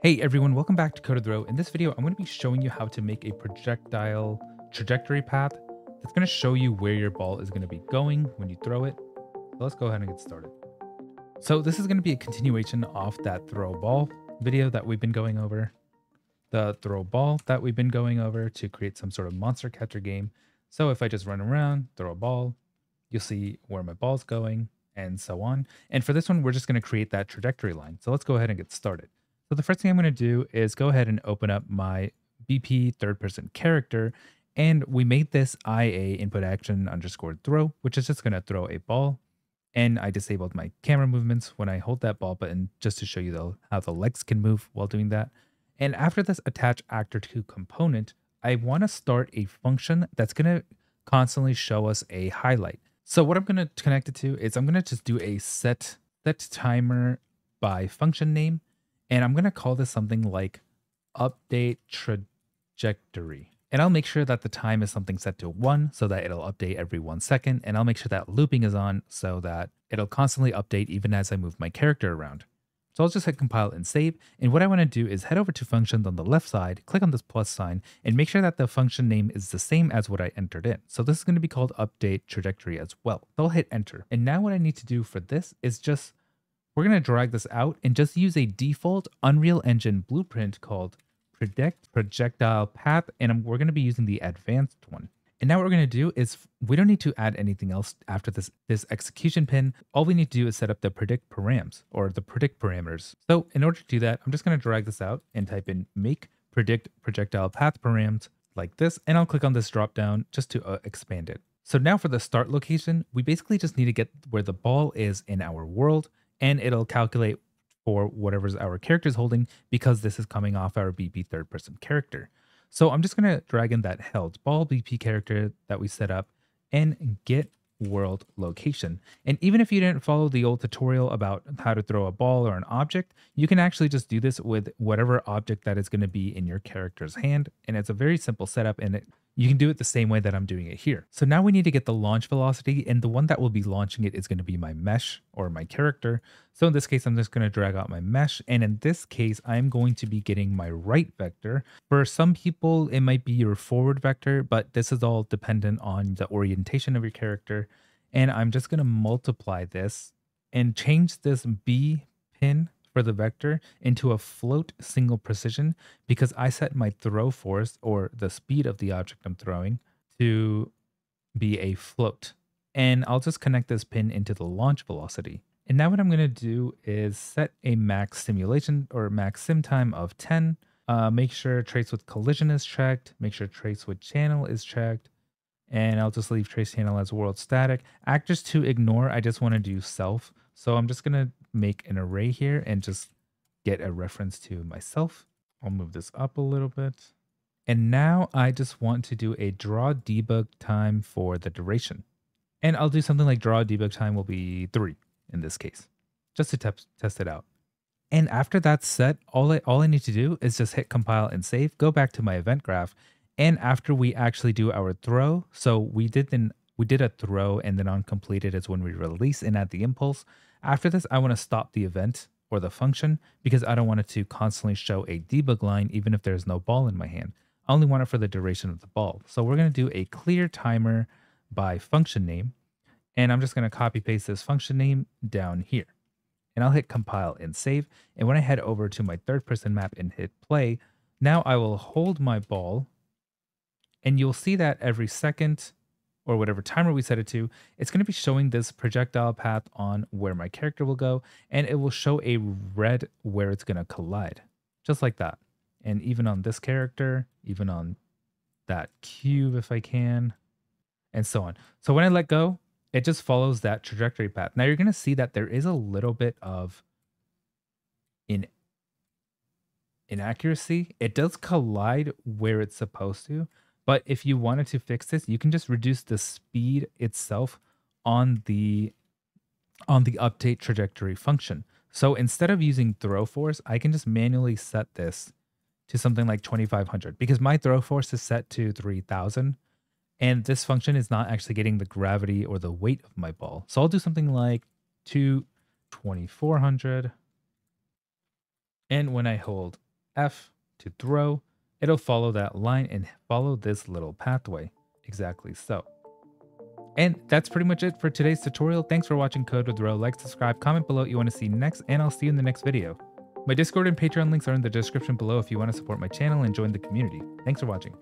Hey everyone, welcome back to Code of the Row. In this video, I'm going to be showing you how to make a projectile trajectory path that's going to show you where your ball is going to be going when you throw it. So let's go ahead and get started. So this is going to be a continuation of that throw ball video that we've been going over. The throw ball that we've been going over to create some sort of monster catcher game. So if I just run around, throw a ball, you'll see where my ball's going and so on. And for this one, we're just going to create that trajectory line. So let's go ahead and get started. So the first thing I'm going to do is go ahead and open up my BP third person character. And we made this IA input action underscore throw, which is just going to throw a ball. And I disabled my camera movements when I hold that ball button just to show you how the legs can move while doing that. And after this attach actor to component, I want to start a function that's going to constantly show us a highlight. So what I'm going to connect it to is I'm going to just do a set timer by function name. And I'm going to call this something like update trajectory. And I'll make sure that the time is something set to 1 so that it'll update every 1 second. And I'll make sure that looping is on so that it'll constantly update even as I move my character around. So I'll just hit compile and save. And what I want to do is head over to functions on the left side, click on this plus sign, and make sure that the function name is the same as what I entered in. So this is going to be called update trajectory as well. So I'll hit enter. And now what I need to do for this is we're going to drag this out and just use a default Unreal Engine blueprint called predict projectile path. And we're going to be using the advanced one. And now what we're going to do is we don't need to add anything else after this execution pin. All we need to do is set up the predict params or the predict parameters. So in order to do that, I'm just going to drag this out and type in make predict projectile path params like this. And I'll click on this drop down just to expand it. So now for the start location, we basically just need to get where the ball is in our world. And it'll calculate for whatever's our character's holding because this is coming off our BP third person character. So I'm just going to drag in that held ball BP character that we set up and get world location. And even if you didn't follow the old tutorial about how to throw a ball or an object, you can actually just do this with whatever object that is going to be in your character's hand. And it's a very simple setup and you can do it the same way that I'm doing it here. So now we need to get the launch velocity, and the one that will be launching it is going to be my mesh or my character. So in this case, I'm just going to drag out my mesh. And in this case, I'm going to be getting my right vector. For some people, it might be your forward vector, but this is all dependent on the orientation of your character. And I'm just going to multiply this and change this B pin for the vector into a float single precision because I set my throw force or the speed of the object I'm throwing to be a float. And I'll just connect this pin into the launch velocity. And now what I'm going to do is set a max simulation or max sim time of 10. Make sure trace with collision is checked. Make sure trace with channel is checked. And I'll just leave trace channel as world static. Actors to ignore, I just want to do self. So I'm just going to make an array here and just get a reference to myself. I'll move this up a little bit. And now I just want to do a draw debug time for the duration. And I'll do something like draw debug time will be 3 in this case, just to test it out. And after that's set, all I need to do is just hit compile and save, go back to my event graph. And after we actually do our throw, so we did a throw and then on completed is when we release and add the impulse. After this, I want to stop the event or the function because I don't want it to constantly show a debug line even if there's no ball in my hand. I only want it for the duration of the ball. So we're going to do a clear timer by function name. And I'm just going to copy paste this function name down here. And I'll hit compile and save. And when I head over to my third person map and hit play, now I will hold my ball. And you'll see that every second or whatever timer we set it to, it's going to be showing this projectile path on where my character will go. And it will show a red where it's going to collide, just like that. And even on this character, even on that cube, if I can, and so on. So when I let go, it just follows that trajectory path. Now you're going to see that there is a little bit of inaccuracy. It does collide where it's supposed to. But if you wanted to fix this, you can just reduce the speed itself on the update trajectory function. So instead of using throw force, I can just manually set this to something like 2500 because my throw force is set to 3000 and this function is not actually getting the gravity or the weight of my ball. So I'll do something like 2400 And when I hold F to throw, it'll follow that line and follow this little pathway. Exactly so. And that's pretty much it for today's tutorial. Thanks for watching Code with Ro. Like, subscribe, comment below what you want to see next, and I'll see you in the next video. My Discord and Patreon links are in the description below if you want to support my channel and join the community. Thanks for watching.